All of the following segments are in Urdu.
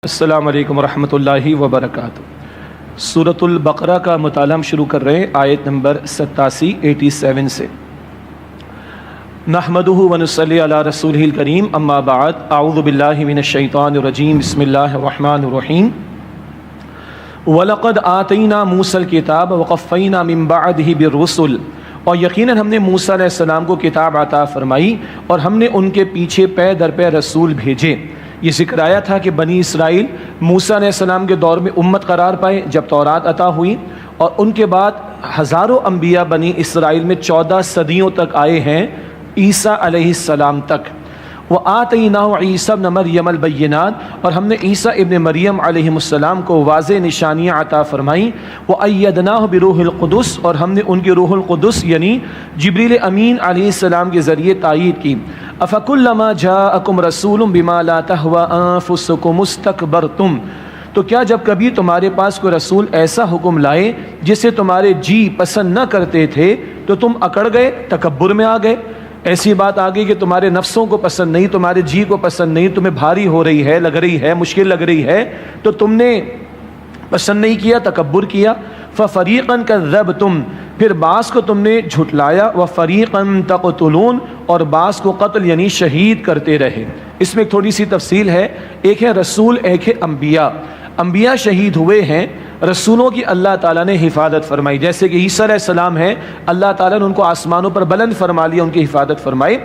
السلام علیکم ورحمۃ اللہ وبرکاتہ۔ سورۃ البقرہ کا مطالعہ شروع کر رہے ہیں آیت نمبر 87 سے۔ نحمدہ ونصلی علی رسولہ الکریم، اما بعد، اعوذ باللہ من الشیطان الرجیم، بسم اللہ الرحمن الرحیم۔ وَلَقَدْ آتَيْنَا مُوسَى الْكِتَابَ وَقَفَّيْنَا مِن بَعْدِهِ بِالرُّسُلِ، اور یقیناً ہم نے موسیٰ علیہ السلام کو کتاب عطا فرمائی اور ہم نے ان کے پیچھے پے در پے رسول بھیجے۔ یہ ذکر آیا تھا کہ بنی اسرائیل موسیٰ علیہ السلام کے دور میں امت قرار پائے جب تورات عطا ہوئی، اور ان کے بعد ہزاروں انبیاء بنی اسرائیل میں 14 صدیوں تک آئے ہیں عیسیٰ علیہ السلام تک۔ وَآتَيْنَاهُ عِيسَى ابْنَ مَرْيَمَ الْبَيِّنَاتِ، اور ہم نے عیسیٰ ابن مریم علیہ السلام کو واضح نشانیاں عطا فرمائیں۔ وَأَيَّدْنَاهُ بِرُوحِ الْقُدُسِ، اور ہم نے ان کے روح القدس یعنی جبریل امین علیہ السلام کے ذریعے تائید کی۔ أَفَكُلَّمَا جَاءَكُمْ رَسُولٌ بِمَا لَا تَهْوَىٰ أَنفُسُكُمُ اسْتَكْبَرْتُمْ، تو کیا جب کبھی تمہارے پاس کوئی رسول ایسا حکم لائے جسے تمہارے جی پسند نہ کرتے تھے تو تم اکڑ گئے، تکبر میں آ گئے؟ ایسی بات آ گئی کہ تمہارے نفسوں کو پسند نہیں، تمہارے جی کو پسند نہیں، تمہیں بھاری ہو رہی ہے، لگ رہی ہے، مشکل لگ رہی ہے، تو تم نے پسند نہیں کیا، تکبر کیا۔ فَفَرِيقًا كَذَّبْتُمْ، پھر بعض کو تم نے جھٹلایا۔ وَفَرِيقًا تَقْتُلُونَ، اور بعض کو قتل یعنی شہید کرتے رہے۔ اس میں ایک تھوڑی سی تفصیل ہے، ایک ہے رسول، ایک ہے انبیاء۔ انبیاء شہید ہوئے ہیں، رسولوں کی اللہ تعالیٰ نے حفاظت فرمائی، جیسے کہ عیسیٰ علیہ السلام ہیں، اللہ تعالیٰ نے ان کو آسمانوں پر بلند فرما لیا، ان کی حفاظت فرمائی۔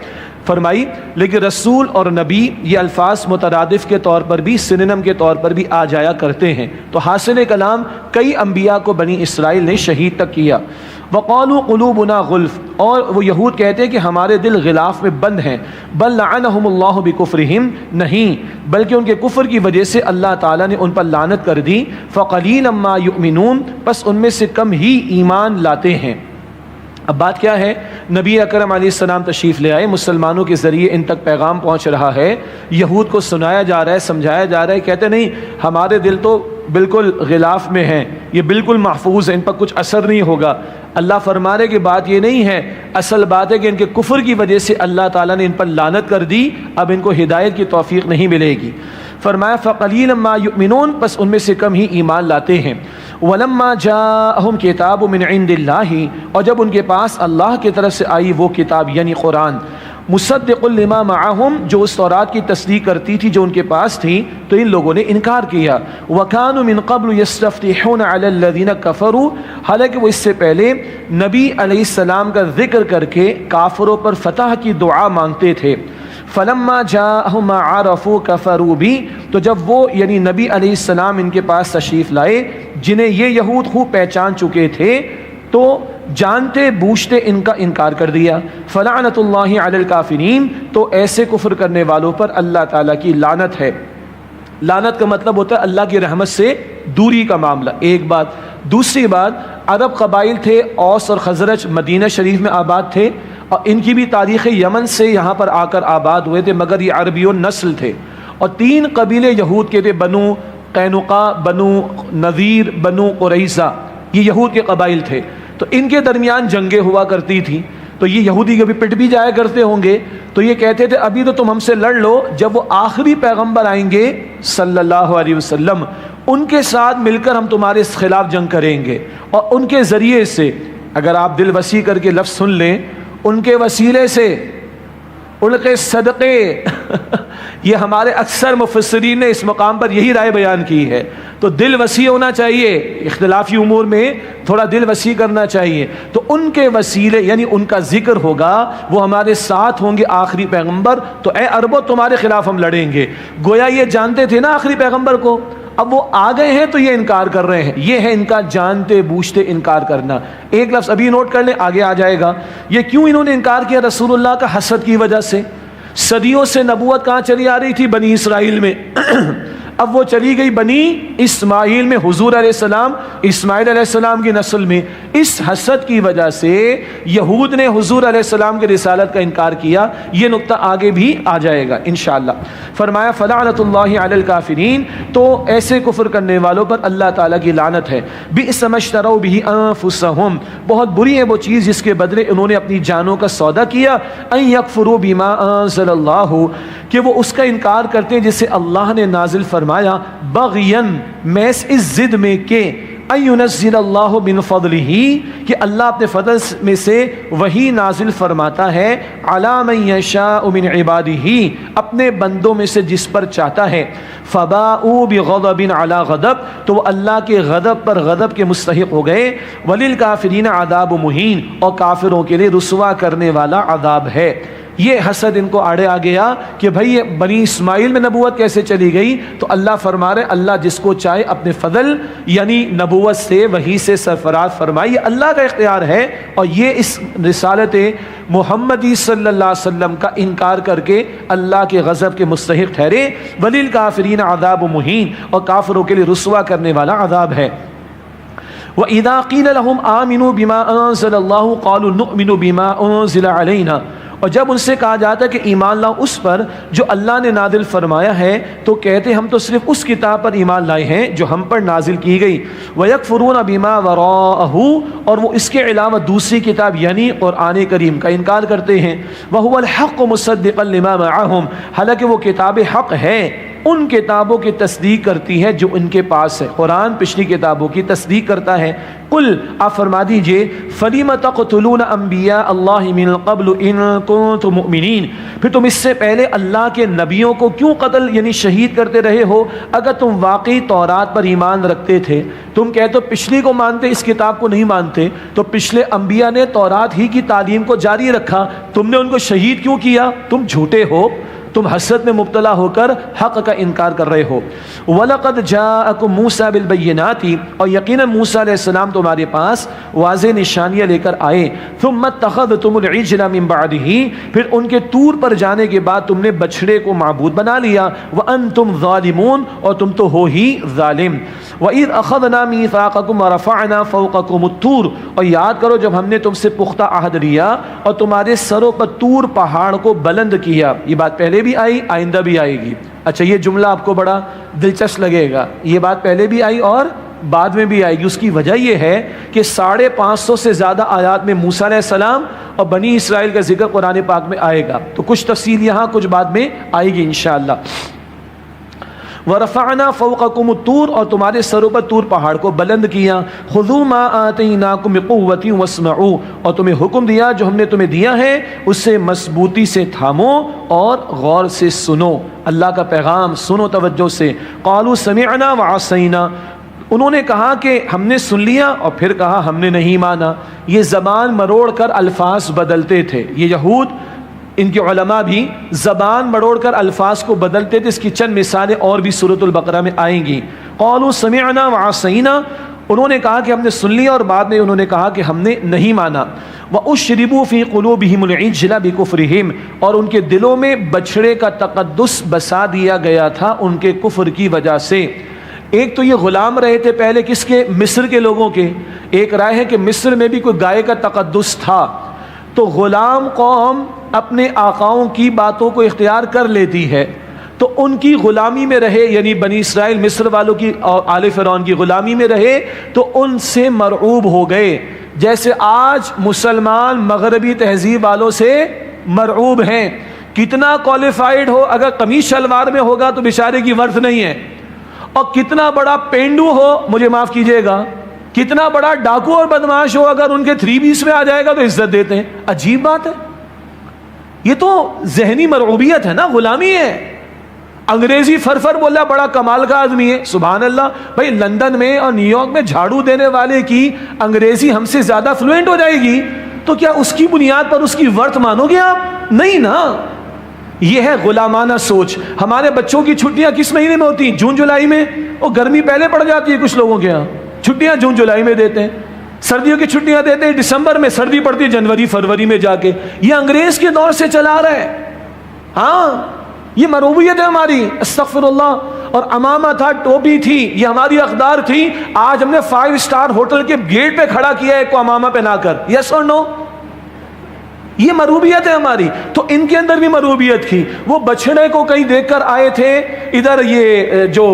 لیکن رسول اور نبی یہ الفاظ مترادف کے طور پر بھی، سنونم کے طور پر بھی آ جایا کرتے ہیں، تو حاصل کلام کئی انبیاء کو بنی اسرائیل نے شہید تک کیا۔ وَقَالُوا قُلُوبُنَا غُلْفٌ، اور وہ یہود کہتے ہیں کہ ہمارے دل غلاف میں بند ہیں۔ بل لعنہم اللہ بکفرہم، نہیں بلکہ ان کے کفر کی وجہ سے اللہ تعالیٰ نے ان پر لعنت کر دی۔ فَقَلِيلًا مَا يُؤْمِنُونَ، بس ان میں سے کم ہی ایمان لاتے ہیں۔ اب بات کیا ہے، نبی اکرم علیہ السلام تشریف لے آئے، مسلمانوں کے ذریعے ان تک پیغام پہنچ رہا ہے، یہود کو سنایا جا رہا ہے، سمجھایا جا رہا ہے، کہتے نہیں ہمارے دل تو بالکل غلاف میں ہیں، یہ بالکل محفوظ ہے، ان پر کچھ اثر نہیں ہوگا۔ اللہ فرما رہے کہ بات یہ نہیں ہے، اصل بات ہے کہ ان کے کفر کی وجہ سے اللہ تعالیٰ نے ان پر لعنت کر دی، اب ان کو ہدایت کی توفیق نہیں ملے گی۔ فرمایا فَقَلِيلًا مَا يُؤْمِنُونَ، بس ان میں سے کم ہی ایمان لاتے ہیں۔ وَلَمَّا جَاءَهُمْ كِتَابٌ مِّنْ عِندِ اللَّهِ، اور جب ان کے پاس اللہ کی طرف سے آئی وہ کتاب یعنی قرآن، مُصَدِّقٌ لِّمَا مَعَهُمْ، جو اس تورات کی تصدیق کرتی تھی جو ان کے پاس تھی، تو ان لوگوں نے انکار کیا۔ وَكَانُوا مِن قَبْلُ يَسْتَفْتِحُونَ عَلَى الَّذِينَ كَفَرُوا، حالانکہ وہ اس سے پہلے نبی علیہ السلام کا ذکر کر کے کافروں پر فتح کی دعا مانگتے تھے۔ فَلَمَّا جَاءَهُم مَّا عَرَفُوا كَفَرُوا بِهِ، تو جب وہ یعنی نبی علیہ السلام ان کے پاس تشریف لائے جنہیں یہ یہود خوب پہچان چکے تھے، تو جانتے بوجھتے ان کا انکار کر دیا۔ فَلَعْنَةُ اللَّهِ عَلَى الْكَافِرِينَ، تو ایسے کفر کرنے والوں پر اللہ تعالیٰ کی لعنت ہے۔ لعنت کا مطلب ہوتا ہے اللہ کی رحمت سے دوری کا معاملہ، ایک بات۔ دوسری بات، عرب قبائل تھے، اوس اور خزرج، مدینہ شریف میں آباد تھے، اور ان کی بھی تاریخ یمن سے یہاں پر آ کر آباد ہوئے تھے، مگر یہ عربیون نسل تھے، اور 3 قبیلے یہود کے تھے، بنو قینقاع، بنو نذیر، بنو قریظہ، یہ یہود کے قبائل تھے۔ تو ان کے درمیان جنگیں ہوا کرتی تھیں، تو یہ یہودی کبھی پٹ بھی جایا کرتے ہوں گے، تو یہ کہتے تھے ابھی تو تم ہم سے لڑ لو، جب وہ آخری پیغمبر آئیں گے صلی اللہ علیہ وسلم، ان کے ساتھ مل کر ہم تمہارے خلاف جنگ کریں گے، اور ان کے ذریعے سے، اگر آپ دل وسیع کر کے لفظ سن لیں، ان کے وسیلے سے، ان کے صدقے یہ ہمارے اکثر مفسرین نے اس مقام پر یہی رائے بیان کی ہے، تو دل وسیع ہونا چاہیے، اختلافی امور میں تھوڑا دل وسیع کرنا چاہیے، تو ان کے وسیلے یعنی ان کا ذکر ہوگا، وہ ہمارے ساتھ ہوں گے آخری پیغمبر، تو اے عربوں تمہارے خلاف ہم لڑیں گے۔ گویا یہ جانتے تھے نا آخری پیغمبر کو، اب وہ آ گئے ہیں تو یہ انکار کر رہے ہیں، یہ ہے ان کا جانتے بوجھتے انکار کرنا۔ ایک لفظ ابھی نوٹ کر لیں، آگے آ جائے گا۔ یہ کیوں انہوں نے انکار کیا؟ رسول اللہ کا حسد کی وجہ سے۔ صدیوں سے نبوت کہاں چلی آ رہی تھی؟ بنی اسرائیل میں، اب وہ چلی گئی بنی اسماعیل میں، حضور علیہ السلام اسماعیل علیہ السلام کی نسل میں۔ اس حسد کی وجہ سے یہود نے حضور علیہ السلام کی رسالت کا انکار کیا، یہ نقطہ آگے بھی آ جائے گا انشاءاللہ۔ فرمایا فلعنۃ اللہ علی الکافرین، تو ایسے کفر کرنے والوں پر اللہ تعالیٰ کی لعنت ہے۔ بئس ما اشتروا بہ انفسہم، بہت بری ہے وہ چیز جس کے بدلے انہوں نے اپنی جانوں کا سودا کیا۔ ان یکفروا بما انزل اللہ، کہ وہ اس کا انکار کرتے ہیں جسے اللہ نے نازل فرمایا بغین محض اس ضد میں کہ اَيُنَزِّلَ اللَّهُ مِنْ فَضْلِهِ کہ اللہ اپنے فضل میں سے وہی نازل فرماتا ہے عَلَى مَنْ يَشَاءُ مِنْ عِبَادِهِ اپنے بندوں میں سے جس پر چاہتا ہے فَبَاءُوا بِغَضَبٍ عَلَى غَضَبٍ تو وہ اللہ کے غضب پر غضب کے مستحق ہو گئے وَلِلْكَافِرِينَ عَذَابٌ مُهِينٌ اور کافروں کے لیے رسوا کرنے والا عذاب ہے۔ یہ حسد ان کو آڑے آ گیا کہ بھئی یہ بنی اسماعیل میں نبوت کیسے چلی گئی؟ تو اللہ فرما رہے اللہ جس کو چاہے اپنے فضل یعنی نبوت سے وحی سے سرفراز فرمائی، یہ اللہ کا اختیار ہے، اور یہ اس رسالت محمدی صلی اللہ علیہ وسلم کا انکار کر کے اللہ کے غضب کے مستحق ٹھہرے۔ وَلِلْكَافِرِينَ عَذَابٌ مُهِينٌ اور کافروں کے لیے رسوا کرنے والا عذاب ہے۔ وَإِذَا قِيلَ لَهُمْ آمِنُوا بِمَا أَنزَلَ اللَّهُ قَالُوا نُؤْمِنُ بِمَا أُنزِلَ عَلَيْنَا اور جب ان سے کہا جاتا ہے کہ ایمان لاؤ اس پر جو اللہ نے نازل فرمایا ہے تو کہتے ہم تو صرف اس کتاب پر ایمان لائے ہیں جو ہم پر نازل کی گئی۔ وَيَكْفُرُونَ بِمَا وَرَاءَهُ اور وہ اس کے علاوہ دوسری کتاب یعنی قرآن کریم کا انکار کرتے ہیں۔ وَهُوَ الْحَقُّ مُصَدِّقًا لِمَا مَعَهُمْ حالانکہ وہ کتاب حق ہے، ان کتابوں کی تصدیق کرتی ہے جو ان کے پاس ہے، قرآن پچھلی کتابوں کی تصدیق کرتا ہے۔ قل آپ فرما دیجئے فَلِمَ تَقْتُلُونَ أَنبِيَاءَ اللَّهِ مِن قَبْلُ إِن كُنتُم مُؤْمِنِينَ پھر تم اس سے پہلے اللہ کے نبیوں کو کیوں قتل یعنی شہید کرتے رہے ہو اگر تم واقعی تورات پر ایمان رکھتے تھے؟ تم کہتے ہو پچھلی کو مانتے اس کتاب کو نہیں مانتے، تو پچھلے انبیاء نے تورات ہی کی تعلیم کو جاری رکھا، تم نے ان کو شہید کیوں کیا؟ تم جھوٹے ہو، تم حسد میں مبتلا ہو کر حق کا انکار کر رہے ہو۔ وَلَقَدْ جَاءَكُم مُوسَىٰ بِالْبَيِّنَاتِ اور یقیناً موسیٰ علیہ السلام تمہارے پاس واضح نشانیاں لے کر آئے۔ ثُمَّ اتَّخَذْتُمُ الْعِجْلَ مِن بَعْدِهِ پھر ان کے طور پر جانے کے بعد تم نے بچھڑے کو معبود بنا لیا۔ وَأَنْتُمْ ظَالِمُونَ اور تم تو ہو ہی ظالم۔ وَإِذْ أَخَذْنَا مِيثَاقَكُمْ وَرَفَعْنَا فَوْقَكُمُ الطُّورَ اور یاد کرو جب ہم نے تم سے پختہ عہد لیا اور تمہارے سروں پر طور پہاڑ کو بلند کیا۔ یہ بات پہلے بھی آئی، آئندہ بھی آئے گی۔ اچھا یہ جملہ آپ کو بڑا دلچسپ لگے گا، یہ بات پہلے بھی آئی اور بعد میں بھی آئے گی۔ اس کی وجہ یہ ہے کہ 550 سے زیادہ آیات میں موسیٰ علیہ السلام اور بنی اسرائیل کا ذکر قرآن پاک میں آئے گا، تو کچھ تفصیل یہاں کچھ بعد میں آئے گی انشاءاللہ۔ وَرَفَعْنَا فَوْقَكُمُ الطُّورَ اور تمہارے سروں پر طور پہاڑ کو بلند کیا۔ خُذُوا مَا آتَيْنَاكُم بِقُوَّةٍ وَاسْمَعُوا اور تمہیں حکم دیا جو ہم نے تمہیں دیا ہے اسے مضبوطی سے تھامو اور غور سے سنو، اللہ کا پیغام سنو توجہ سے۔ قَالُوا سَمِعْنَا وَعَصَيْنَا انہوں نے کہا کہ ہم نے سن لیا اور پھر کہا ہم نے نہیں مانا۔ یہ زبان مروڑ کر الفاظ بدلتے تھے، یہ یہود ان کے علماء بھی زبان مروڑ کر الفاظ کو بدلتے تھے، اس کی چند مثالیں اور بھی سورۃ البقرہ میں آئیں گی۔ قالوا سمعنا وعصینا انہوں نے کہا کہ ہم نے سن لیا اور بعد میں انہوں نے کہا کہ ہم نے نہیں مانا۔ وَأُشْرِبُوا فِي قُلُوبِهِمُ الْعِجْلَ بِكُفْرِهِمْ اور ان کے دلوں میں بچھڑے کا تقدس بسا دیا گیا تھا ان کے کفر کی وجہ سے۔ ایک تو یہ غلام رہے تھے پہلے کس کے؟ مصر کے لوگوں کے۔ ایک رائے ہے کہ مصر میں بھی کوئی گائے کا تقدس تھا، تو غلام قوم اپنے آقاؤں کی باتوں کو اختیار کر لیتی ہے، تو ان کی غلامی میں رہے، یعنی بنی اسرائیل مصر والوں کی اور آل فرعون کی غلامی میں رہے تو ان سے مرعوب ہو گئے، جیسے آج مسلمان مغربی تہذیب والوں سے مرعوب ہیں۔ کتنا کوالیفائیڈ ہو اگر قمیص شلوار میں ہوگا تو بیچارے کی ورث نہیں ہے، اور کتنا بڑا پینڈو ہو، مجھے معاف کیجئے گا، کتنا بڑا ڈاکو اور بدماش ہو، اگر ان کے 3 پیس میں آ جائے گا تو عزت دیتے ہیں۔ عجیب بات ہے، یہ تو ذہنی مرعوبیت ہے نا، غلامی ہے۔ انگریزی فرفر بولا بڑا کمال کا آدمی ہے، سبحان اللہ۔ بھائی لندن میں اور نیو یارک میں جھاڑو دینے والے کی انگریزی ہم سے زیادہ فلوئنٹ ہو جائے گی تو کیا اس کی بنیاد پر اس کی ورث مانو گے آپ؟ نہیں نا۔ یہ ہے غلامانہ سوچ۔ ہمارے بچوں کی چھٹیاں کس مہینے میں ہوتی ہیں؟ جون جولائی میں، اور گرمی پہلے پڑ جاتی ہے کچھ لوگوں کے ہاں، چھٹیاں جون جولائی میں دیتے ہیں۔ سردیوں کی چھٹیاں دیتے ہیں دسمبر میں، سردی پڑتی ہے جنوری فروری میں جا کے۔ یہ انگریز کے دور سے چلا رہا ہے۔ ہاں یہ مرعوبیت ہے ہماری، استغفر اللہ۔ اور امامہ تھا، ٹوپی تھی، یہ ہماری اقدار تھی۔ آج ہم نے 5 اسٹار ہوٹل کے گیٹ پہ کھڑا کیا ہے کو امامہ پہنا کر، یس اور نو؟ یہ مروبیت ہے ہماری. تو ان کے اندر بھی مروبیت تھی. وہ بچھڑے کو کہیں دیکھ کر آئے تھے ادھر، یہ جو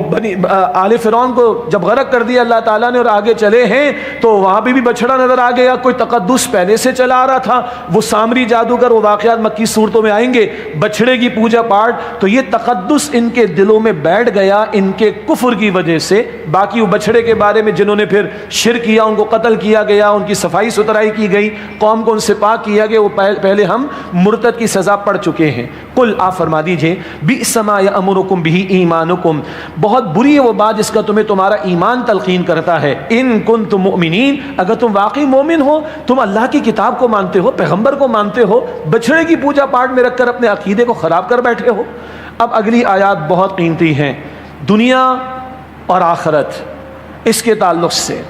آل فرعون کو جب غرق کر دیا اللہ تعالیٰ نے اور آگے چلے ہیں تو وہاں بھی بچھڑا نظر آ گیا. کوئی تقدس پہلے سے چلا آ رہا تھا. وہ سامری جادوگر، وہ واقعات مکی صورتوں میں آئیں گے. بچھڑے کی پوجا پاٹ، تو یہ تقدس ان کے دلوں میں بیٹھ گیا ان کے کفر کی وجہ سے. باقی وہ بچھڑے کے بارے میں جنہوں نے پھر شرک کیا ان کو قتل کیا گیا، ان کی صفائی ستھرائی کی گئی، قوم کو ان سے پاک کیا گیا، وہ پہلے ہم مرتد کی سزا پڑ چکے ہیں. قل آپ فرما دیجئے بئس ما یأمرکم بہ ایمانکم، بہت بری ہے وہ بات جس کا تمہیں تمہارا ایمان تلقین کرتا ہے. ان کنتم مؤمنین، اگر تم واقعی مومن ہو، تم اللہ کی کتاب کو مانتے ہو، پیغمبر کو مانتے ہو، بچھڑے کی پوجا پاٹ میں رکھ کر اپنے عقیدے کو خراب کر بیٹھے ہو. اب اگلی آیات بہت قیمتی ہیں، دنیا اور آخرت اس کے تعلق سے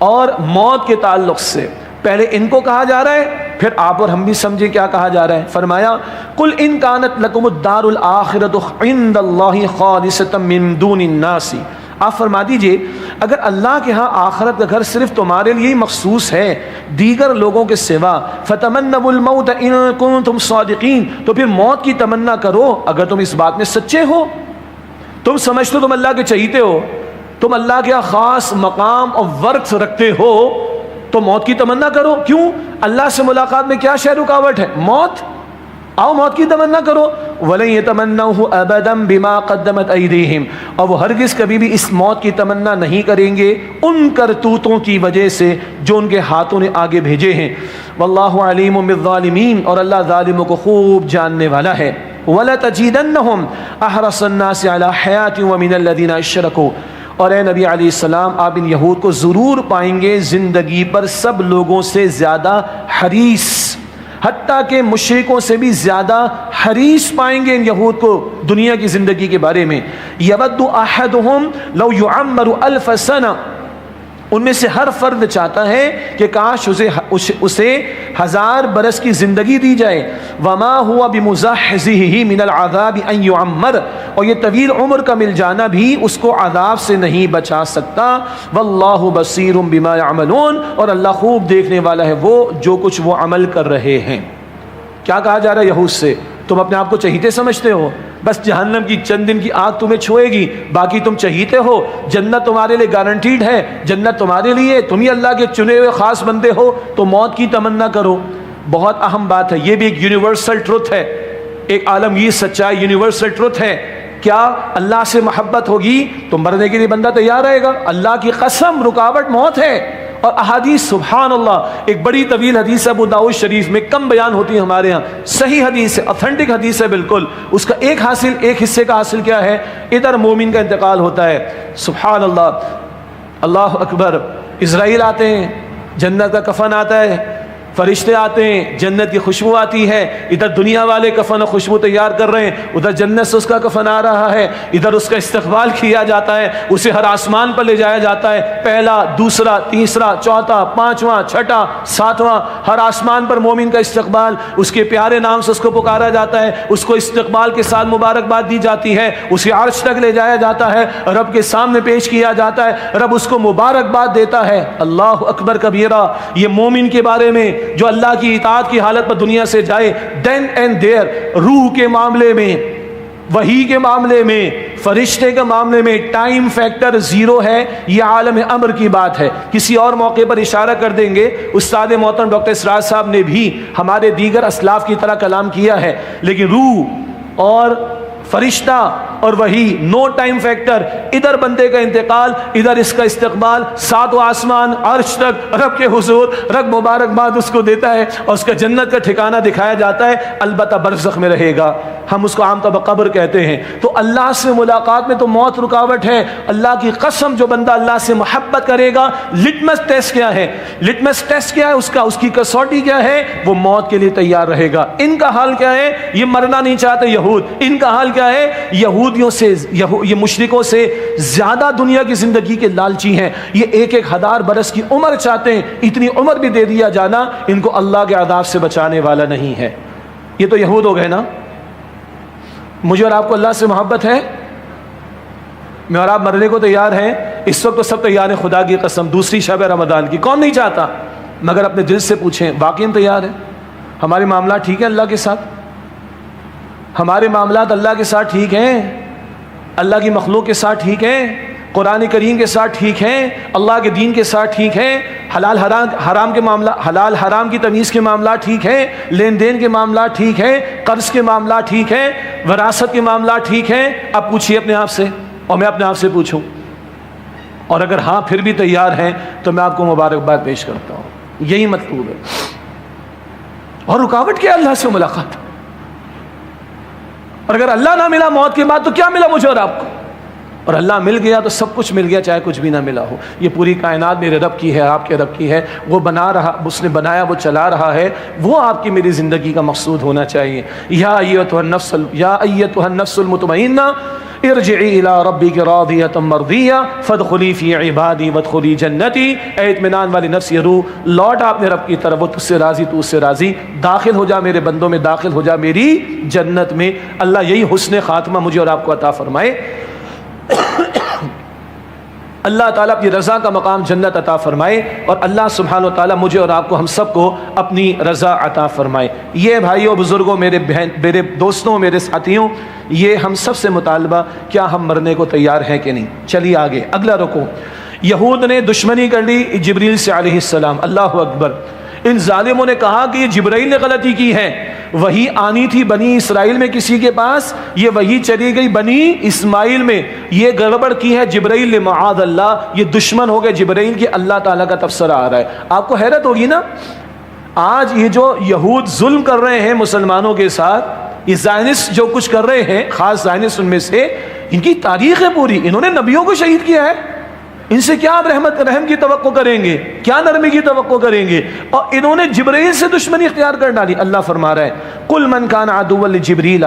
اور موت کے تعلق سے. پہلے ان کو کہا جا رہا ہے، پھر آپ اور ہم بھی سمجھیں کیا کہا جا رہا ہے. فرمایا قل ان کانت لکم الدار الآخرۃ عند اللہ خالصۃ من دون الناس، آپ فرما دیجئے اگر اللہ کے ہاں آخرت کا گھر صرف تمہارے لیے مخصوص ہے دیگر لوگوں کے سوا، فتمنوا الموت ان کنتم صادقین، تو پھر موت کی تمنا کرو اگر تم اس بات میں سچے ہو. تم سمجھتے ہو تم اللہ کے چہیتے ہو، تم اللہ کے خاص مقام اور ورث رکھتے ہو، تو موت کی تمنا کرو. کیوں؟ اللہ سے ملاقات میں کیا شے رکاوٹ ہے؟ موت. آؤ موت کی تمنا کرو. وَلَن يَتَمَنَّوْهُ أَبَدًا بِمَا قَدَّمَتْ أَيْدِيهِمْ، اور وہ ہرگز کبھی بھی اس موت کی تمنا نہیں کریں گے ان کرتوتوں کی وجہ سے جو ان کے ہاتھوں نے آگے بھیجے ہیں. وَاللَّهُ عَلِيمٌ بِالظَّالِمِينَ، اور اللہ ظالموں کو خوب جاننے والا ہے. وَلَتَجِدَنَّهُمْ أَحْرَصَ النَّاسِ عَلَى حَيَاةٍ وَمِنَ الَّذِينَ أَشْرَكُوا، اور اے نبی علیہ السلام آپ ان یہود کو ضرور پائیں گے زندگی پر سب لوگوں سے زیادہ حریص، حتیٰ کہ مشرکوں سے بھی زیادہ حریص پائیں گے ان یہود کو دنیا کی زندگی کے بارے میں. یود احدہم لو یعمر الف سنہ، ان میں سے ہر فرد چاہتا ہے کہ کاش اسے 1000 برس کی زندگی دی جائے. وما ہوا بمزحزحہ من العذاب ان یعمر، اور یہ طویل عمر کا مل جانا بھی اس کو عذاب سے نہیں بچا سکتا. واللہ بصیر بما یعملون، اور اللہ خوب دیکھنے والا ہے وہ جو کچھ وہ عمل کر رہے ہیں. کیا کہا جا رہا ہے یہود سے؟ تم اپنے آپ کو چہیتے سمجھتے ہو، بس جہنم کی چند دن کی آگ تمہیں چھوئے گی، باقی تم چہیتے ہو. جنت تمہارے لیے گارنٹیڈ ہے، جنت تمہارے لیے، تم ہی اللہ کے چنے ہوئے خاص بندے ہو، تو موت کی تمنا کرو. بہت اہم بات ہے، یہ بھی ایک یونیورسل ٹروتھ ہے، ایک عالمگیر سچائی، یونیورسل ٹروتھ ہے. کیا اللہ سے محبت ہوگی تو مرنے کے لیے بندہ تیار رہے گا. اللہ کی قسم رکاوٹ موت ہے. اور احادیث سبحان اللہ، ایک بڑی طویل حدیث ابو داؤد شریف میں کم بیان ہوتی ہے ہمارے ہاں، صحیح حدیث ہے، اوتھینٹک حدیث ہے بالکل. اس کا ایک حصے کا حاصل کیا ہے؟ ادھر مومن کا انتقال ہوتا ہے، سبحان اللہ، اللہ اکبر، اسرائیل آتے ہیں، جنت کا کفن آتا ہے، فرشتے آتے ہیں، جنت کی خوشبو آتی ہے. ادھر دنیا والے کفن و خوشبو تیار کر رہے ہیں، ادھر جنت سے اس کا کفن آ رہا ہے. ادھر اس کا استقبال کیا جاتا ہے، اسے ہر آسمان پر لے جایا جاتا ہے، پہلا، دوسرا، تیسرا، چوتھا، پانچواں، چھٹا، ساتواں، ہر آسمان پر مومن کا استقبال. اس کے پیارے نام سے اس کو پکارا جاتا ہے، اس کو استقبال کے ساتھ مبارکباد دی جاتی ہے، اسے عرش تک لے جایا جاتا ہے، رب کے سامنے پیش کیا جاتا ہے، رب اس کو مبارکباد دیتا ہے. اللہ اکبر کبیرہ. یہ مومن کے بارے میں جو اللہ کی اطاعت کی حالت پر دنیا سے جائے، دین اینڈ دیر، روح کے معاملے میں، وحی کے معاملے میں، فرشتے کے معاملے میں ٹائم فیکٹر 0 ہے. یہ عالم امر کی بات ہے. کسی اور موقع پر اشارہ کر دیں گے. استاد محترم ڈاکٹر اسرار صاحب نے بھی ہمارے دیگر اسلاف کی طرح کلام کیا ہے، لیکن روح اور فرشتہ اور وہی نو ٹائم فیکٹر. ادھر بندے کا انتقال، ادھر اس کا استقبال، 7 آسمان، عرش تک، رب کے حضور، رب مبارکباد اس کو دیتا ہے اور اس کا جنت کا ٹھکانہ دکھایا جاتا ہے. البتہ برزخ میں رہے گا، ہم اس کو عام طور پر قبر کہتے ہیں. تو اللہ سے ملاقات میں تو موت رکاوٹ ہے. اللہ کی قسم جو بندہ اللہ سے محبت کرے گا، لٹمس ٹیسٹ کیا ہے؟ لٹمس ٹیسٹ کیا ہے اس کی کسوٹی کیا ہے؟ وہ موت کے لیے تیار رہے گا. ان کا حال کیا ہے؟ یہ مرنا نہیں چاہتے یہود. ان کا حال کیا ہے؟ یہودیوں سے، یہ مشرکوں سے زیادہ دنیا کی زندگی کے لالچی ہیں. یہ 1000 برس کی عمر چاہتے ہیں. اتنی عمر بھی دے دیا جانا ان کو اللہ کے عذاب سے بچانے والا نہیں ہے. یہ تو یہود ہو گئے نا. مجھے اور آپ کو اللہ سے محبت ہے، میں اور آپ مرنے کو تیار ہیں. اس وقت تو سب تیار ہیں، خدا کی قسم. دوسری شب رمضان کی کون نہیں چاہتا؟ مگر اپنے دل سے پوچھیں، واقعی ہم تیار ہیں؟ ہمارے معاملات ٹھیک ہیں اللہ کے ساتھ؟ ہمارے معاملات اللہ کے ساتھ ٹھیک ہیں؟ اللہ کی مخلوق کے ساتھ ٹھیک ہیں؟ قرآن کریم کے ساتھ ٹھیک ہیں؟ اللہ کے دین کے ساتھ ٹھیک ہیں؟ حلال حرام کے معاملات، حلال حرام کی تمیز کے معاملات ٹھیک ہیں؟ لین دین کے معاملات ٹھیک ہیں؟ قرض کے معاملات ٹھیک ہیں؟ وراثت کے معاملات ٹھیک ہیں؟ اب پوچھیے اپنے آپ سے اور میں اپنے آپ سے پوچھوں، اور اگر ہاں پھر بھی تیار ہیں تو میں آپ کو مبارکباد پیش کرتا ہوں. یہی مطلوب ہے. اور رکاوٹ کیا؟ اللہ سے ملاقات. اور اگر اللہ نہ ملا موت کے بعد تو کیا ملا مجھے اور آپ کو؟ اور اللہ مل گیا تو سب کچھ مل گیا، چاہے کچھ بھی نہ ملا ہو. یہ پوری کائنات میرے رب کی ہے، آپ کے رب کی ہے. وہ بنا رہا، اس نے بنایا، وہ چلا رہا ہے. وہ آپ کی میری زندگی کا مقصود ہونا چاہیے. یا ایتھا النفس المطمئنہ ارجعی الی ربک راضیۃ مرضیہ فادخلی فی عبادی وادخلی جنتی. اے اطمینان والی نفس، یہ روح لوٹ اپنے رب کی طرف، وہ تجھ سے راضی، تو اس سے راضی. داخل ہو جا میرے بندوں میں، داخل ہو جا میری جنت میں. اللہ یہی حسن خاتمہ مجھے اور آپ کو عطا فرمائے. اللہ تعالیٰ اپنی رضا کا مقام جنت عطا فرمائے، اور اللہ سبحانہ و تعالیٰ مجھے اور آپ کو، ہم سب کو اپنی رضا عطا فرمائے. یہ بھائیوں، بزرگوں، میرے دوستوں، میرے ساتھیوں، یہ ہم سب سے مطالبہ، کیا ہم مرنے کو تیار ہیں کہ نہیں؟ چلیے آگے اگلا رکو. یہود نے دشمنی کر لی جبریل سے علیہ السلام. اللہ اکبر. ان ظالموں نے کہا کہ یہ جبرائیل نے غلطی کی ہے. وہی آنی تھی بنی اسرائیل میں کسی کے پاس، یہ وہی چلی گئی بنی اسماعیل میں. یہ گڑبڑ کی ہے جبرائیل نے، معاذ اللہ. یہ دشمن ہو گئے جبرائیل کے. اللہ تعالیٰ کا تبصرہ آ رہا ہے. آپ کو حیرت ہوگی نا، آج یہ جو یہود ظلم کر رہے ہیں مسلمانوں کے ساتھ، یہ زائنسٹ جو کچھ کر رہے ہیں، خاص زائنسٹ ان میں سے، ان کی تاریخ ہے پوری. انہوں نے نبیوں کو شہید کیا ہے. ان سے کیا آپ رحم کی توقع کریں گے؟ کیا نرمی کی توقع کریں گے؟ اور انہوں نے جبرائیل سے دشمنی اختیار کر ڈالی. اللہ فرما رہا ہے قل من کان عدوا لجبریل،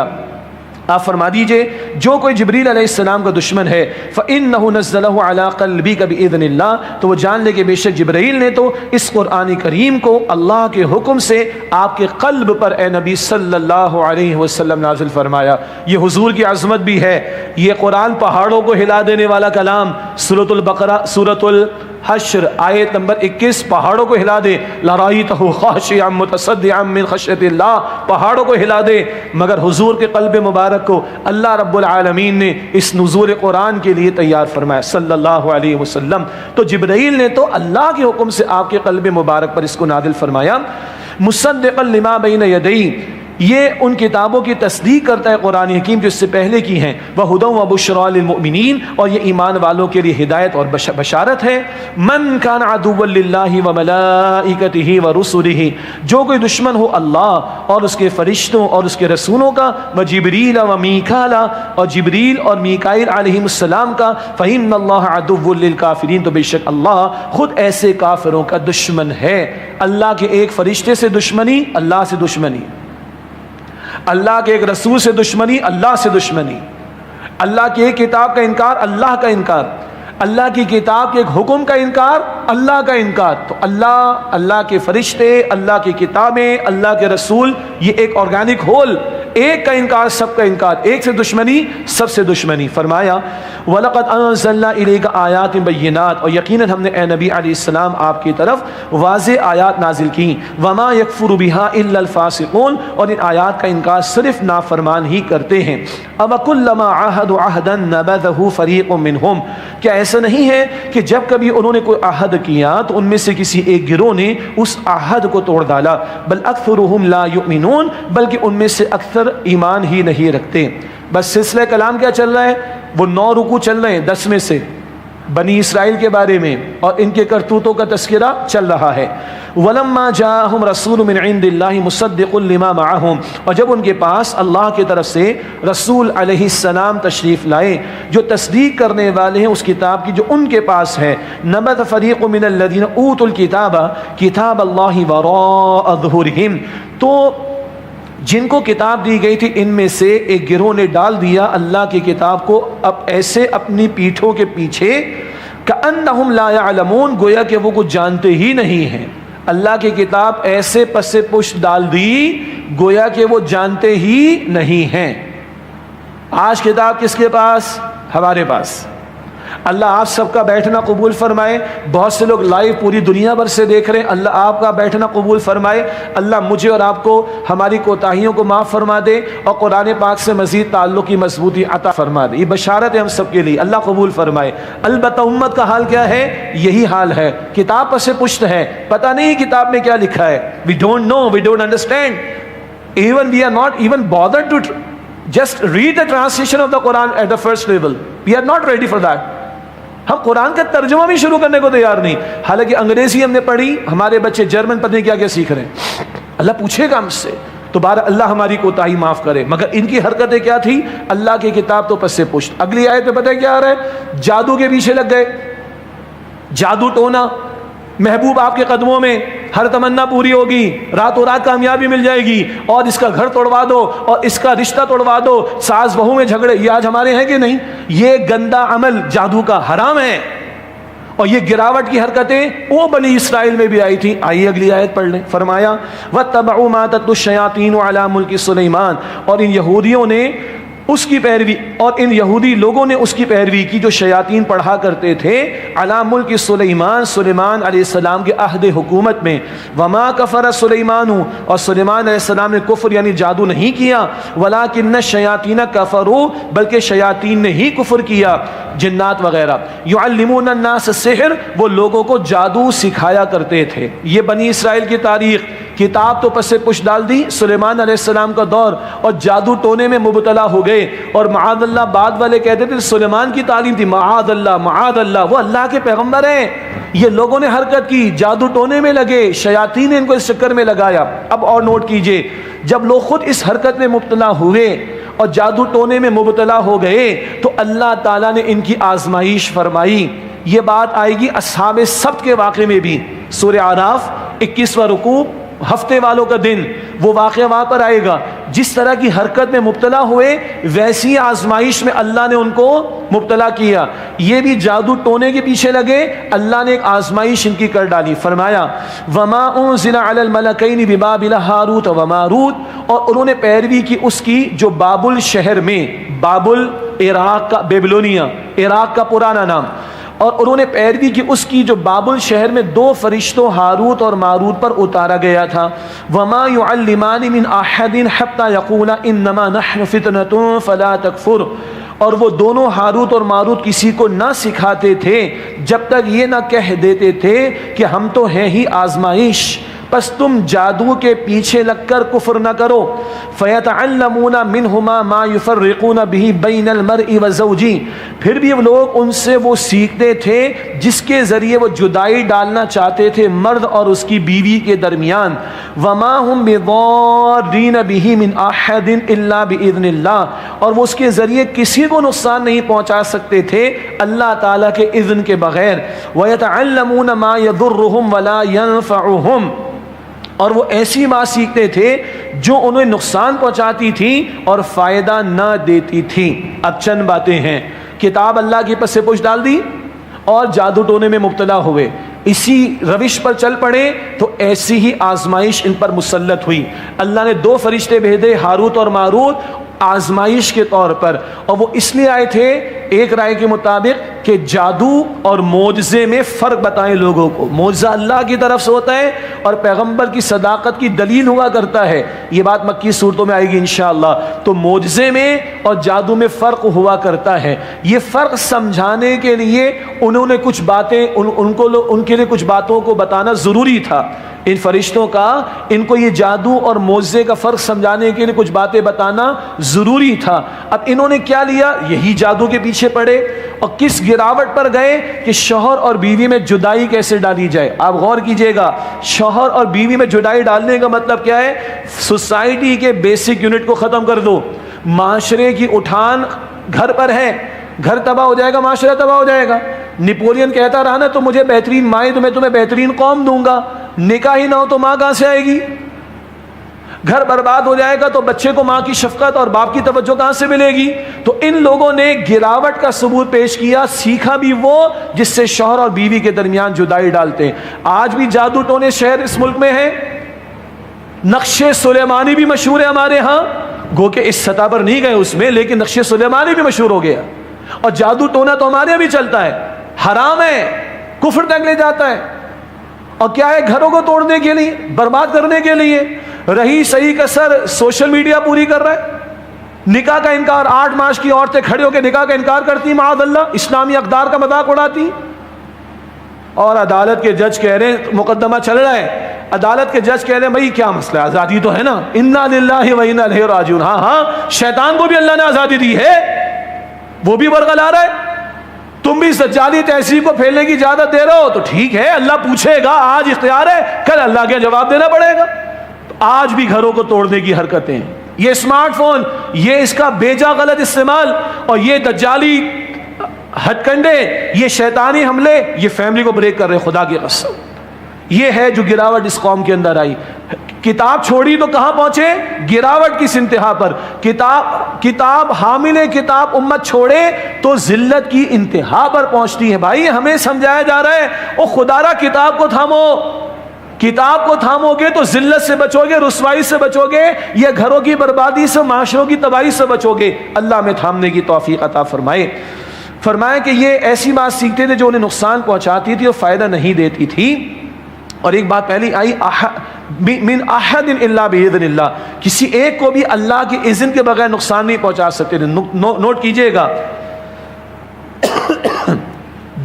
آپ فرما دیجئے جو کوئی جبریل علیہ السلام کا دشمن ہے، فإنہ نزلہ علی قلبک بإذن اللہ، تو وہ جان لے کہ بے شک جبرائیل نے تو اس قرآن کریم کو اللہ کے حکم سے آپ کے قلب پر اے نبی صلی اللہ علیہ وسلم نازل فرمایا. یہ حضور کی عظمت بھی ہے. یہ قرآن پہاڑوں کو ہلا دینے والا کلام. سورۃ البقرہ، سورۃ الحشر آیت نمبر 21، پہاڑوں کو ہلا دے. لرأیتہ خاشعا متصدعا من خشیۃ اللہ، پہاڑوں کو ہلا دے. مگر حضور کے قلب مبارک کو اللہ رب العالمین نے اس نزول قرآن کے لیے تیار فرمایا صلی اللہ علیہ وسلم. تو جبرائیل نے تو اللہ کے حکم سے آپ کے قلب مبارک پر اس کو نازل فرمایا. مصدقا لما بین یدیہ، یہ ان کتابوں کی تصدیق کرتا ہے قرآن حکیم جو اس سے پہلے کی ہیں. وہدی وبشریٰ للمؤمنین، اور یہ ایمان والوں کے لیے ہدایت اور بشارت ہے. من کان عدوا للہ وملائکتہ ورسلہ، جو کوئی دشمن ہو اللہ اور اس کے فرشتوں اور اس کے رسولوں کا، وجبریل ومیکائیل، اور جبریل اور میکائیل علیہم السلام کا، فإن اللہ عدو للکافرین، تو بے شک اللہ خود ایسے کافروں کا دشمن ہے. اللہ کے ایک فرشتے سے دشمنی، اللہ سے دشمنی. اللہ کے ایک رسول سے دشمنی، اللہ سے دشمنی. اللہ کی ایک کتاب کا انکار، اللہ کا انکار. اللہ کی کتاب کے ایک حکم کا انکار، اللہ کا انکار. تو اللہ کے فرشتے، اللہ کی کتابیں، اللہ کے رسول، یہ ایک آرگینک ہول. ایک کا انکار سب کا انکار، ایک سے دشمنی سب سے دشمنی. فرمایا وَلَقَدْ أَنزَلْنَا إِلَيْكَ آيَاتٍ بَيِّنَاتٍ، اور یقیناً ہم نے اے نبی علیہ السلام آپ کی طرف واضح آیات نازل کی. وَمَا يَكْفُرُ بِهَا إِلَّا الْفَاسِقُونَ، اور ان آیات کا انکار صرف نافرمان ہی کرتے ہیں. أَوَكُلَّمَا عَاهَدُوا عَهْدًا نَبَذَهُ فَرِيقٌ مِّنْهُمْ، کیا ایسا نہیں ہے کہ جب کبھی انہوں نے کوئی عہد کیا تو ان میں سے کسی ایک گروہ نے اس عہد کو توڑ ڈالا. بل اکثرهم لا يؤمنون، بلکہ ان میں سے اکثر ایمان ہی نہیں رکھتے. بس سلسلہ کلام کیا چل رہا ہے؟ وہ 9 رکوع چل رہے ہیں 10 میں سے بنی اسرائیل کے بارے میں اور ان کے کرتوتوں کا تذکرہ چل رہا ہے. وَلَمَّا جَاءَهُمْ رَسُولٌ مِّنْ عِندِ اللَّهِ مُصَدِّقٌ لِّمَا مَعَهُمْ، اور جب ان کے پاس اللہ کی طرف سے رسول علیہ السلام تشریف لائے جو تصدیق کرنے والے ہیں اس کتاب کی جو ان کے پاس ہے. نَبَذَ فَرِيقٌ مِّنَ الَّذِينَ أُوتُوا الْكِتَابَ كِتَابَ اللَّهِ وَرَاءَ ظُهُورِهِمْ، تو جن کو کتاب دی گئی تھی ان میں سے ایک گروہ نے ڈال دیا اللہ کی کتاب کو اب ایسے اپنی پیٹھوں کے پیچھے، کأنہم لا یعلمون، گویا کہ وہ کچھ جانتے ہی نہیں ہیں. اللہ کی کتاب ایسے پس پشت ڈال دی گویا کہ وہ جانتے ہی نہیں ہیں. آج کتاب کس کے پاس؟ ہمارے پاس. اللہ آپ سب کا بیٹھنا قبول فرمائے. بہت سے لوگ لائیو پوری دنیا بھر سے دیکھ رہے ہیں, اللہ آپ کا بیٹھنا قبول فرمائے. اللہ مجھے اور آپ کو ہماری کوتاہیوں کو معاف فرما دے اور قرآن پاک سے مزید تعلق کی مضبوطی عطا فرما دے. یہ بشارت ہے ہم سب کے لیے, اللہ قبول فرمائے. البتہ امت کا حال کیا ہے؟ یہی حال ہے, کتاب پس پشت ہے, پتہ نہیں کتاب میں کیا لکھا ہے. We don't know, we don't understand. Even we are not even bothered to just read the translation of the Quran at the first level. We are not ready for that. ہم قرآن کا ترجمہ بھی شروع کرنے کو تیار نہیں, حالانکہ انگریزی ہم نے پڑھی, ہمارے بچے جرمن پتہ نہیں کیا کیا سیکھ رہے ہیں. اللہ پوچھے گا ہم سے, تو بہر اللہ ہماری کوتاہی معاف کرے. مگر ان کی حرکتیں کیا تھی؟ اللہ کی کتاب تو پس سے پشت. اگلی آیت میں پتہ کیا آ رہا ہے؟ جادو کے پیچھے لگ گئے, جادو ٹونا. محبوب آپ کے قدموں میں, ہر تمنا پوری ہوگی, راتوں رات کامیابی مل جائے گی, اور اس کا گھر توڑوا دو اور اس کا رشتہ توڑوا دو, ساس بہو میں جھگڑے. یہ آج ہمارے ہیں کہ نہیں؟ یہ گندا عمل جادو کا حرام ہے. اور یہ گراوٹ کی حرکتیں وہ بنی اسرائیل میں بھی آئی تھی. آئیے اگلی آیت پڑھ لیں. فرمایا وَاتَّبَعُوا مَا تَتْلُو الشَّيَاطِينُ عَلَى مُلْكِ سُلَيْمَانَ, اور ان یہودیوں نے اس کی پیروی, اور ان یہودی لوگوں نے اس کی پیروی کی جو شیاطین پڑھا کرتے تھے علی ملک سلیمان, سلیمان علیہ السلام کے عہد حکومت میں. وما کفر سلیمان, اور سلیمان علیہ السلام نے کفر یعنی جادو نہیں کیا. ولکن الشیاطین کفروا, بلکہ شیاطین نے ہی کفر کیا, جنات وغیرہ. یعلمون الناس السحر, وہ لوگوں کو جادو سکھایا کرتے تھے. یہ بنی اسرائیل کی تاریخ. کتاب تو پس سے پش ڈال دی, سلیمان علیہ السلام کا دور, اور جادو ٹونے میں مبتلا ہو گئے. اور معاذ اللہ بعد والے کہتے تھے سلیمان کی تعلیم تھی, معاذ اللہ معاذ اللہ, وہ اللہ کے پیغمبر ہیں. یہ لوگوں نے حرکت کی, جادو ٹونے میں لگے, شیاطین نے ان کو اس چکر میں لگایا. اب اور نوٹ کیجئے, جب لوگ خود اس حرکت میں مبتلا ہوئے اور جادو ٹونے میں مبتلا ہو گئے, تو اللہ تعالیٰ نے ان کی آزمائش فرمائی. یہ بات آئے گی اصحاب سبت کے واقعے میں بھی. سورہ اعراف 21واں رکوع, ہفتے والوں کا دن, وہ واقعہ وہاں پر آئے گا. جس طرح کی حرکت میں مبتلا ہوئے, ویسی آزمائش میں اللہ نے ان کو مبتلا کیا. یہ بھی جادو ٹونے کے پیچھے لگے, اللہ نے ایک آزمائش ان کی کر ڈالی. فرمایا وما انزل علی الملکین ببابل ہاروت و ماروت, اور انہوں نے پیروی کی اس کی جو بابل شہر میں, بابل عراق کا, بیبلونیا عراق کا پرانا نام, اور انہوں نے پیروی کی اس کی جو بابل شہر میں دو فرشتوں ہاروت اور ماروت پر اتارا گیا تھا. وما يعلمان من احد حتى يقولا انما نحن فتنة فلا تكفر, اور وہ دونوں ہاروت اور ماروت کسی کو نہ سکھاتے تھے جب تک یہ نہ کہہ دیتے تھے کہ ہم تو ہیں ہی آزمائش, پس تم جادو کے پیچھے لگ کر کفر نہ کرو. فَيَتَعَلَّمُونَ مِنْهُمَا مَا يُفَرِّقُونَ بِهِ بَيْنَ الْمَرْءِ وَزَوْجِهِ, پھر بھی لوگ ان سے وہ سیکھتے تھے جس کے ذریعے وہ جدائی ڈالنا چاہتے تھے مرد اور اس کی بیوی کے درمیان. وَمَا هُمْ بِضَارِّينَ بِهِ مِنْ أَحَدٍ إِلَّا بِإِذْنِ اللَّهِ, اور وہ اس کے ذریعے کسی کو نقصان نہیں پہنچا سکتے تھے اللہ تعالیٰ کے اذن کے بغیر. وَيَتَعَلَّمُونَ مَا يَضُرُّهُمْ وَلَا يَنفَعُهُمْ, اور وہ ایسی بات سیکھتے تھے جو انہیں نقصان پہنچاتی تھی اور فائدہ نہ دیتی تھی. اب چند باتیں ہیں. کتاب اللہ کی پس سے پوچھ ڈال دی اور جادو ٹونے میں مبتلا ہوئے, اسی روش پر چل پڑے تو ایسی ہی آزمائش ان پر مسلط ہوئی. اللہ نے دو فرشتے بھیجے, ہاروت اور ماروت, آزمائش کے طور پر, اور وہ اس لیے آئے تھے ایک رائے کے مطابق کہ جادو اور معجزے میں فرق بتائیں لوگوں کو. معجزہ اللہ کی طرف سے ہوتا ہے اور پیغمبر کی صداقت کی دلیل ہوا کرتا ہے. یہ بات مکی صورتوں میں آئے گی انشاءاللہ. تو معجزے میں اور جادو میں فرق ہوا کرتا ہے. یہ فرق سمجھانے کے لیے انہوں نے کچھ باتیں ان کے لیے کچھ باتوں کو بتانا ضروری تھا. ان فرشتوں کا ان کو یہ جادو اور معجزے کا فرق سمجھانے کے لیے کچھ باتیں بتانا ضروری تھا. اب انہوں نے کیا لیا, یہی جادو کے پیچھے پڑے اور کس گراوٹ پر گئے کہ شوہر اور بیوی میں جدائی کیسے ڈالی جائے. آپ غور کیجئے گا, شوہر اور بیوی میں جدائی ڈالنے کا مطلب کیا ہے؟ سوسائٹی کے بیسک یونٹ کو ختم کر دو. معاشرے کی اٹھان گھر پر ہے, گھر تباہ ہو جائے گا, معاشرہ تباہ ہو جائے گا. نپولین کہتا رہا نا, تو مجھے بہترین مائیں تو میں تمہیں بہترین قوم دوں گا. نکاح ہی نہ ہو تو ماں کہاں سے آئے گی؟ گھر برباد ہو جائے گا تو بچے کو ماں کی شفقت اور باپ کی توجہ کہاں سے ملے گی؟ تو ان لوگوں نے گراوٹ کا ثبوت پیش کیا, سیکھا بھی وہ جس سے شوہر اور بیوی کے درمیان جدائی ڈالتے ہیں. آج بھی جادو ٹونے شہر اس ملک میں ہیں. نقش سلیمانی بھی مشہور ہے ہمارے ہاں, گو کہ اس سطح پر نہیں گئے اس میں, لیکن نقش سلیمانی بھی مشہور ہو گیا. اور جادو ٹونا تو ہمارے یہاں بھی چلتا ہے، حرام ہے، کفر تک لے جاتا ہے، اور کیا ہے، گھروں کو توڑنے کے لیے، برباد کرنے کے لیے۔ رہی صحیح کسر سوشل میڈیا پوری کر رہا ہے، نکاح کا انکار، 8 مارچ کی عورتیں کھڑے ہو کے نکاح کا انکار کرتی ہیں، معاذ اللہ، اسلامی اقدار کا مذاق اڑاتی، اور عدالت کے جج کہہ رہے ہیں، مقدمہ چل رہا ہے، عدالت کے جج کہہ رہے ہیں بھائی کیا مسئلہ ہے، آزادی تو ہے نا، انا للہ و انا الیہ راجعون۔ ہاں ہاں، شیطان کو بھی اللہ نے آزادی دی ہے، وہ بھی برگلا رہا ہے، تم بھی سجادی تہذیب کو پھیلنے کی اجازت دے رہے ہو تو ٹھیک ہے، اللہ پوچھے گا، آج اختیار ہے، کل اللہ کے جواب دینا پڑے گا۔ آج بھی گھروں کو توڑنے کی حرکتیں، یہ اسمارٹ فون، یہ اس کا بیجا غلط استعمال، اور یہ دجالی ہتھ کنڈے، یہ شیطانی حملے، یہ فیملی کو بریک کر رہے، خدا کی قسم۔ یہ ہے جو گراوٹ اس قوم کے اندر آئی۔ کتاب چھوڑی تو کہاں پہنچے؟ گراوٹ کس انتہا پر؟ کتاب حامل کتاب امت چھوڑے تو ذلت کی انتہا پر پہنچتی ہے۔ بھائی ہمیں سمجھایا جا رہا ہے، او خدا را کتاب کو تھامو، کتاب کو تھامو گے تو ذلت سے بچو گے، رسوائی سے بچو گے، یہ گھروں کی بربادی سے، معاشروں کی تباہی سے بچو گے۔ اللہ ہمیں تھامنے کی توفیق عطا فرمائے۔ فرمائے کہ یہ ایسی بات سیکھتے تھے جو انہیں نقصان پہنچاتی تھی اور فائدہ نہیں دیتی تھی۔ اور ایک بات پہلی آئی، من احد الا باذن اللہ، کسی ایک کو بھی اللہ کے اذن کے بغیر نقصان نہیں پہنچا سکتے تھے۔ نوٹ کیجئے گا،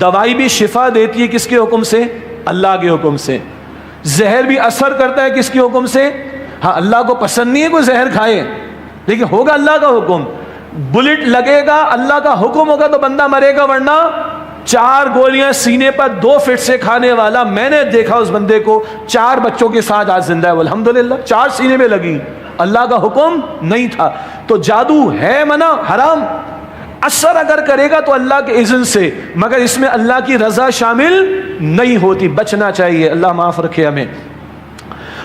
دوائی بھی شفا دیتی ہے کس کے حکم سے؟ اللہ کے حکم سے۔ زہر بھی اثر کرتا ہے کس کے حکم سے؟ ہاں، اللہ کو پسند نہیں ہے کوئی زہر کھائے، لیکن ہوگا اللہ کا حکم۔ بلٹ لگے گا، اللہ کا حکم ہوگا تو بندہ مرے گا، ورنہ 4 گولیاں سینے پر 2 فٹ سے کھانے والا، میں نے دیکھا اس بندے کو 4 بچوں کے ساتھ آج زندہ ہے الحمدللہ، 4 سینے میں لگی، اللہ کا حکم نہیں تھا۔ تو جادو ہے منع، حرام، اثر اگر کرے گا تو اللہ کے اذن سے، مگر اس میں اللہ کی رضا شامل نہیں ہوتی، بچنا چاہیے۔ اللہ معاف رکھے ہمیں۔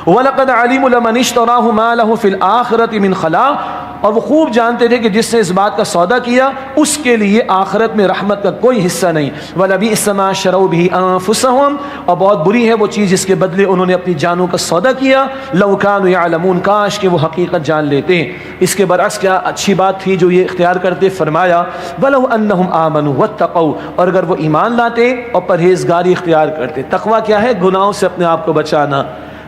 وَلَقَدْ عَلِمُوا لَمَنِ اشْتَرَاهُ مَا لَهُ فِي الْآخِرَةِ مِنْ خَلَاقٍ، اور وہ خوب جانتے تھے کہ جس نے اس بات کا سودا کیا اس کے لیے آخرت میں رحمت کا کوئی حصہ نہیں۔ وَلَبِئْسَ مَا شَرَوْا بِهِ أَنفُسَهُمْ، اور بہت بری ہے وہ چیز جس کے بدلے انہوں نے اپنی جانوں کا سودا کیا۔ لَوْ كَانُوا يَعْلَمُونَ، کاش کہ وہ حقیقت جان لیتے۔ اس کے برعکس کیا اچھی بات تھی جو یہ اختیار کرتے، فرمایا وَلَوْ أَنَّهُمْ آمَنُوا وَاتَّقَوْا، اور اگر وہ ایمان لاتے اور پرہیزگاری اختیار کرتے۔ تقویٰ کیا ہے؟ گناہوں سے اپنے آپ کو بچانا۔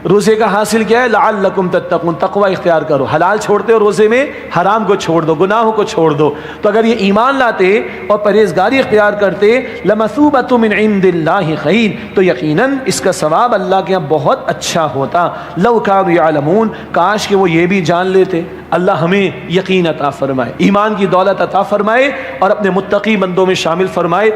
روزے کا حاصل کیا ہے؟ لعلکم تتقون، تقوی اختیار کرو، حلال چھوڑتے ہو روزے میں، حرام کو چھوڑ دو، گناہوں کو چھوڑ دو۔ تو اگر یہ ایمان لاتے اور پرہیزگاری اختیار کرتے، لمثوبۃ من عند اللہ خیر، تو یقیناً اس کا ثواب اللہ کے یہاں بہت اچھا ہوتا۔ لو کانوا یعلمون، کاش کہ وہ یہ بھی جان لیتے۔ اللہ ہمیں یقین عطا فرمائے، ایمان کی دولت عطا فرمائے اور اپنے متقی بندوں میں شامل فرمائے۔